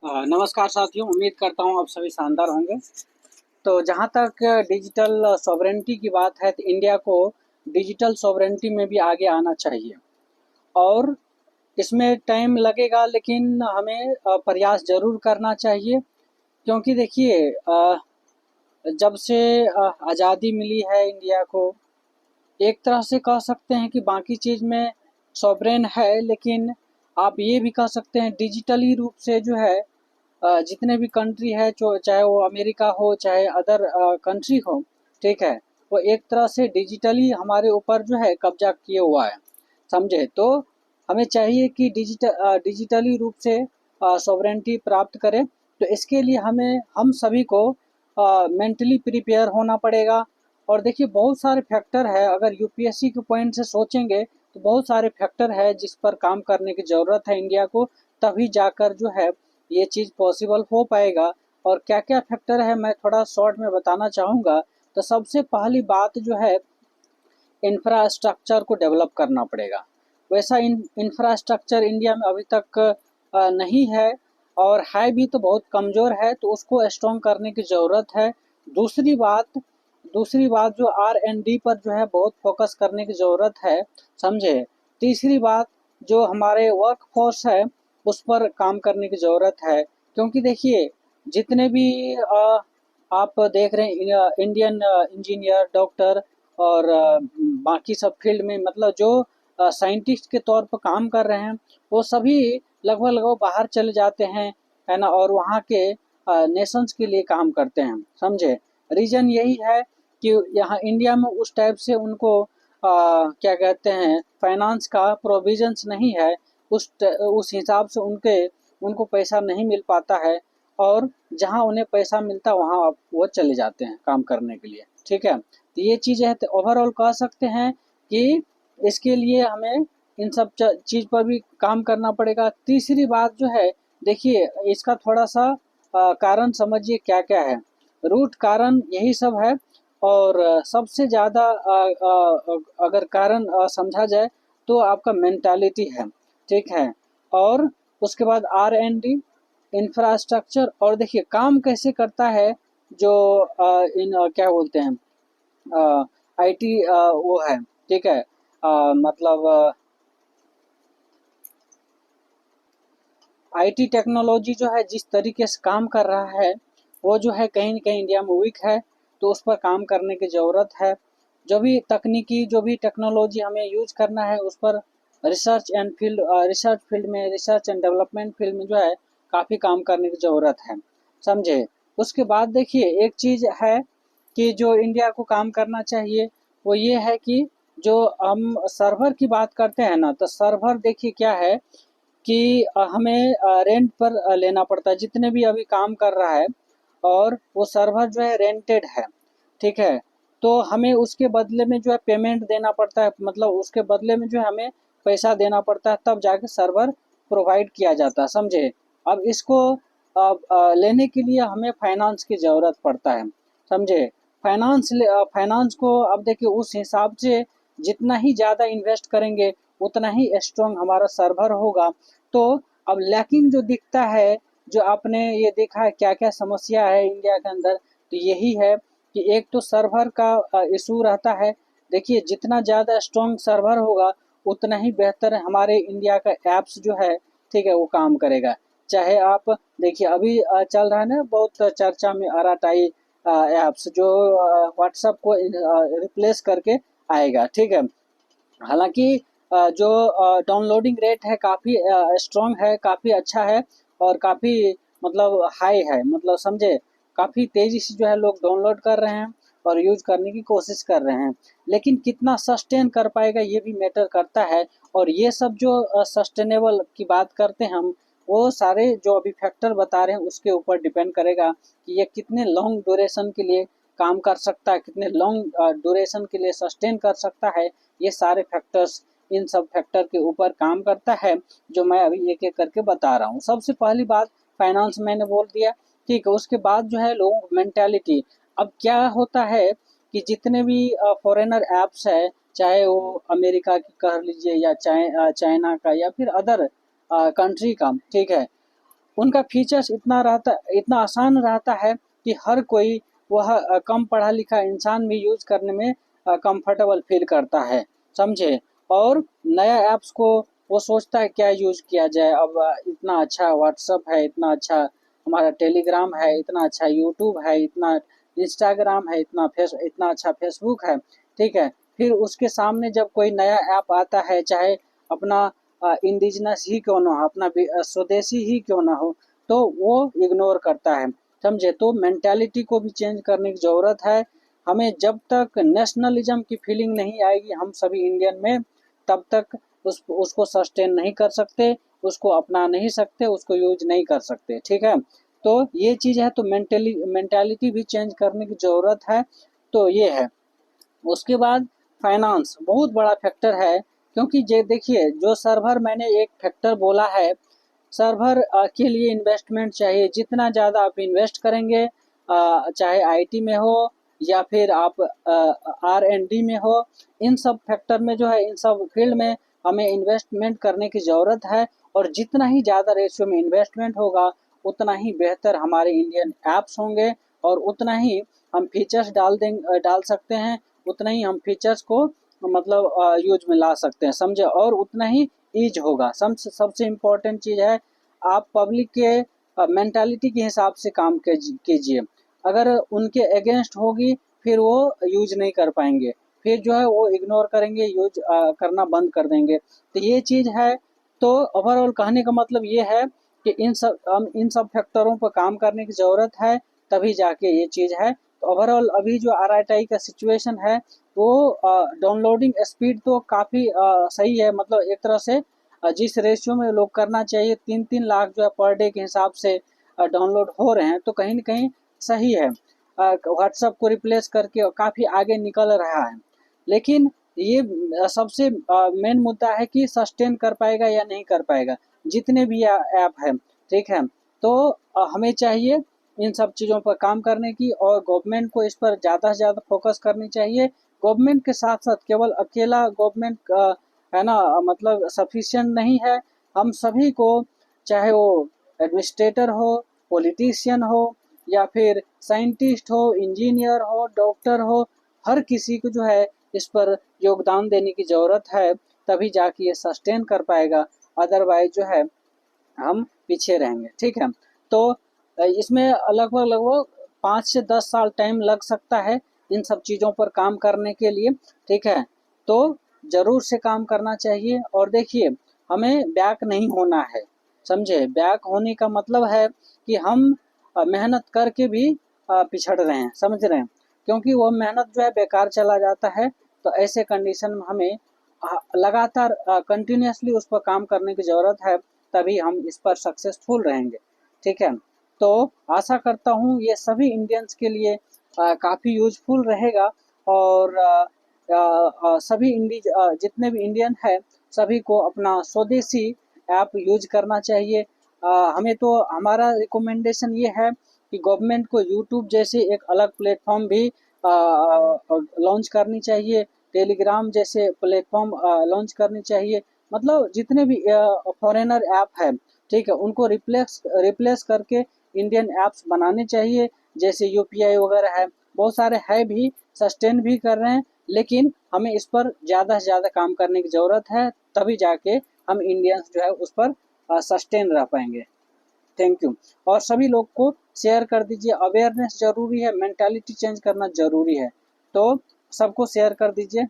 नमस्कार साथियों, उम्मीद करता हूँ आप सभी शानदार होंगे। तो जहाँ तक डिजिटल सॉवरेंटी की बात है, तो इंडिया को डिजिटल सॉवरेंटी में भी आगे आना चाहिए और इसमें टाइम लगेगा, लेकिन हमें प्रयास ज़रूर करना चाहिए। क्योंकि देखिए, जब से आज़ादी मिली है इंडिया को, एक तरह से कह सकते हैं कि बाकी चीज़ में सॉवरेन है, लेकिन आप ये भी कह सकते हैं डिजिटली रूप से जो है जितने भी कंट्री है, जो चाहे वो अमेरिका हो चाहे अदर कंट्री हो, ठीक है, वो एक तरह से डिजिटली हमारे ऊपर जो है कब्जा किए हुआ है, समझे। तो हमें चाहिए कि डिजिटली रूप से सॉवरेंटी प्राप्त करें। तो इसके लिए हमें हम सभी को मेंटली प्रिपेयर होना पड़ेगा। और देखिए, बहुत सारे फैक्टर है, अगर यूपीएससी के पॉइंट से सोचेंगे तो बहुत सारे फैक्टर है जिस पर काम करने की ज़रूरत है इंडिया को, तभी जाकर जो है ये चीज़ पॉसिबल हो पाएगा। और क्या क्या फैक्टर है मैं थोड़ा शॉर्ट में बताना चाहूँगा। तो सबसे पहली बात जो है, इंफ्रास्ट्रक्चर को डेवलप करना पड़ेगा। वैसा इंफ्रास्ट्रक्चर इंडिया में अभी तक नहीं है, और है भी तो बहुत कमज़ोर है, तो उसको स्ट्रॉन्ग करने की ज़रूरत है। दूसरी बात दूसरी बात जो आर एंड डी पर जो है बहुत फोकस करने की ज़रूरत है, समझे। तीसरी बात, जो हमारे वर्क फोर्स है उस पर काम करने की ज़रूरत है। क्योंकि देखिए, जितने भी आप देख रहे हैं इंडियन इंजीनियर, डॉक्टर और बाकी सब फील्ड में, मतलब जो साइंटिस्ट के तौर पर काम कर रहे हैं, वो सभी लगभग लगभग बाहर चले जाते हैं, है ना, और वहाँ के नेशंस के लिए काम करते हैं, समझे। रीज़न यही है कि यहाँ इंडिया में उस टाइप से उनको क्या कहते हैं, फाइनेंस का प्रोविजंस नहीं है। उस हिसाब से उनको पैसा नहीं मिल पाता है, और जहाँ उन्हें पैसा मिलता है वहाँ वो चले जाते हैं काम करने के लिए, ठीक है। तो ये चीज़ें हैं, तो ओवरऑल कह सकते हैं कि इसके लिए हमें इन सब चीज़ पर भी काम करना पड़ेगा। तीसरी बात जो है, देखिए इसका थोड़ा सा कारण समझिए क्या क्या है। रूट कारण यही सब है। और सबसे ज़्यादा अगर कारण समझा जाए तो आपका मेंटालिटी है, ठीक है। और उसके बाद आर एंड डी, इंफ्रास्ट्रक्चर, और देखिए काम कैसे करता है जो क्या बोलते हैं, आईटी, वो है, ठीक है। मतलब आईटी टेक्नोलॉजी जो है जिस तरीके से काम कर रहा है, वो जो है कहीं न कहीं इंडिया में वीक है। तो उस पर काम करने की ज़रूरत है। जो भी टेक्नोलॉजी हमें यूज़ करना है, उस पर रिसर्च फील्ड में, रिसर्च एंड डेवलपमेंट फील्ड में जो है काफ़ी काम करने की ज़रूरत है, समझे। उसके बाद देखिए, एक चीज़ है कि जो इंडिया को काम करना चाहिए, वो ये है कि जो हम सर्वर की बात करते हैं ना, तो सर्वर देखिए क्या है कि हमें रेंट पर लेना पड़ता है जितने भी अभी काम कर रहा है, और वो सर्वर जो है रेंटेड है, ठीक है। तो हमें उसके बदले में जो है पेमेंट देना पड़ता है, मतलब उसके बदले में जो है हमें पैसा देना पड़ता है, तब जाके सर्वर प्रोवाइड किया जाता है, समझे। अब इसको लेने के लिए हमें फाइनेंस की ज़रूरत पड़ता है, समझे। फाइनेंस को अब देखिए उस हिसाब से जितना ही ज़्यादा इन्वेस्ट करेंगे उतना ही स्ट्रॉन्ग हमारा सर्वर होगा। तो अब लैकिंग जो दिखता है, जो आपने ये देखा है क्या क्या समस्या है इंडिया के अंदर, तो यही है कि एक तो सर्वर का इशू रहता है। देखिए, जितना ज़्यादा स्ट्रॉन्ग सर्वर होगा उतना ही बेहतर हमारे इंडिया का ऐप्स जो है, ठीक है, वो काम करेगा। चाहे आप देखिए, अभी चल रहा है ना बहुत चर्चा में अराटाई ऐप्स, जो व्हाट्सएप को रिप्लेस करके आएगा, ठीक है। हालाँकि जो डाउनलोडिंग रेट है काफ़ी स्ट्रॉन्ग है, काफ़ी अच्छा है, और काफ़ी मतलब हाई है, मतलब समझे, काफ़ी तेज़ी से जो है लोग डाउनलोड कर रहे हैं और यूज़ करने की कोशिश कर रहे हैं। लेकिन कितना सस्टेन कर पाएगा ये भी मैटर करता है। और ये सब जो सस्टेनेबल की बात करते हैं हम, वो सारे जो अभी फैक्टर बता रहे हैं उसके ऊपर डिपेंड करेगा कि ये कितने लॉन्ग ड्यूरेशन के लिए काम कर सकता है, कितने लॉन्ग ड्यूरेशन के लिए सस्टेन कर सकता है। ये सारे फैक्टर्स, इन सब फैक्टर के ऊपर काम करता है, जो मैं अभी एक एक करके बता रहा हूँ। सबसे पहली बात फाइनेंस मैंने बोल दिया, ठीक है। उसके बाद जो है लोगों की मेंटालिटी। अब क्या होता है कि जितने भी फॉरेनर ऐप्स है, चाहे वो अमेरिका की कह लीजिए या चाइना का या फिर अदर कंट्री का, ठीक है। उनका फीचर्स इतना आसान रहता है कि हर कोई वह कम पढ़ा लिखा इंसान भी यूज करने में कंफर्टेबल फील करता है, समझे। और नया ऐप्स को वो सोचता है क्या यूज किया जाए। अब इतना अच्छा व्हाट्सअप है, इतना अच्छा हमारा टेलीग्राम है, इतना अच्छा यूट्यूब है, इतना इंस्टाग्राम है, इतना अच्छा फेसबुक है, ठीक है। फिर उसके सामने जब कोई नया ऐप आता है, चाहे अपना इंडिजिनस ही क्यों ना हो, अपना स्वदेशी ही क्यों ना हो, तो वो इग्नोर करता है, समझे। तो मेंटालिटी को भी चेंज करने की ज़रूरत है हमें। जब तक नेशनलिज्म की फीलिंग नहीं आएगी हम सभी इंडियन में, तब तक उसको सस्टेन नहीं कर सकते, उसको अपना नहीं सकते, उसको यूज नहीं कर सकते, ठीक है। तो ये चीज़ है, तो मेंटालिटी भी चेंज करने की ज़रूरत है। तो ये है। उसके बाद फाइनेंस बहुत बड़ा फैक्टर है, क्योंकि जे देखिए जो सर्वर मैंने एक फैक्टर बोला है, सर्वर के लिए इन्वेस्टमेंट चाहिए। जितना ज़्यादा आप इन्वेस्ट करेंगे, चाहे आईटी में हो या फिर आप आर एंड डी में हो, इन सब फैक्टर में जो है, इन सब फील्ड में हमें इन्वेस्टमेंट करने की ज़रूरत है। और जितना ही ज़्यादा रेशियो में इन्वेस्टमेंट होगा, उतना ही बेहतर हमारे इंडियन ऐप्स होंगे, और उतना ही हम फीचर्स डाल सकते हैं, उतना ही हम फीचर्स को मतलब यूज में ला सकते हैं, समझे। और उतना ही ईज होगा। सबसे इम्पोर्टेंट चीज़ है, आप पब्लिक के मेंटालिटी के हिसाब से काम कीजिए। अगर उनके अगेंस्ट होगी, फिर वो यूज नहीं कर पाएंगे, फिर जो है वो इग्नोर करेंगे, यूज करना बंद कर देंगे। तो ये चीज़ है। तो ओवरऑल कहने का मतलब ये है कि इन सब फैक्टरों पर काम करने की ज़रूरत है, तभी जाके ये चीज़ है। तो ओवरऑल अभी जो आरआईटी का सिचुएशन है, वो डाउनलोडिंग स्पीड तो काफ़ी सही है। मतलब एक तरह से जिस रेशियो में लोग करना चाहिए, 3-3 लाख जो है पर डे के हिसाब से डाउनलोड हो रहे हैं, तो कहीं ना कहीं सही है। व्हाट्सएप को रिप्लेस करके काफ़ी आगे निकल रहा है। लेकिन ये सबसे मेन मुद्दा है कि सस्टेन कर पाएगा या नहीं कर पाएगा, जितने भी ऐप हैं, ठीक है। तो हमें चाहिए इन सब चीज़ों पर काम करने की, और गवर्नमेंट को इस पर ज़्यादा से ज़्यादा फोकस करनी चाहिए। गवर्नमेंट के साथ साथ केवल अकेला गवर्नमेंट है ना, मतलब सफिशिएंट नहीं है। हम सभी को, चाहे वो एडमिनिस्ट्रेटर हो, पॉलिटिशियन हो, या फिर साइंटिस्ट हो, इंजीनियर हो, डॉक्टर हो, हर किसी को जो है इस पर योगदान देने की ज़रूरत है, तभी जाके ये सस्टेन कर पाएगा। अदरवाइज जो है हम पीछे रहेंगे, ठीक है। तो इसमें लगभग लगभग 5 से 10 साल टाइम लग सकता है इन सब चीज़ों पर काम करने के लिए, ठीक है। तो ज़रूर से काम करना चाहिए। और देखिए, हमें बैक नहीं होना है, समझे। बैक होने का मतलब है कि हम मेहनत करके भी पिछड़ रहे हैं, समझ रहे हैं, क्योंकि वो मेहनत जो है बेकार चला जाता है। तो ऐसे कंडीशन में हमें लगातार कंटिन्यूसली उस पर काम करने की ज़रूरत है, तभी हम इस पर सक्सेसफुल रहेंगे, ठीक है। तो आशा करता हूँ ये सभी इंडियंस के लिए काफ़ी यूजफुल रहेगा। और सभी जितने भी इंडियन हैं, सभी को अपना स्वदेशी ऐप यूज करना चाहिए। हमें तो हमारा रिकमेंडेशन ये है कि गवर्नमेंट को यूट्यूब जैसे एक अलग प्लेटफॉर्म भी लॉन्च करनी चाहिए, टेलीग्राम जैसे प्लेटफॉर्म लॉन्च करनी चाहिए। मतलब जितने भी फॉरेनर ऐप है, ठीक है, उनको रिप्लेस रिप्लेस करके इंडियन ऐप्स बनाने चाहिए। जैसे यूपीआई वगैरह है, बहुत सारे है भी, सस्टेन भी कर रहे हैं। लेकिन हमें इस पर ज़्यादा से ज़्यादा काम करने की ज़रूरत है, तभी जाके हम इंडियंस जो है उस पर सस्टेन रह पाएंगे। Thank you. और सभी लोग को शेयर कर दीजिए। अवेयरनेस ज़रूरी है, मेंटालिटी चेंज करना ज़रूरी है, तो सबको शेयर कर दीजिए।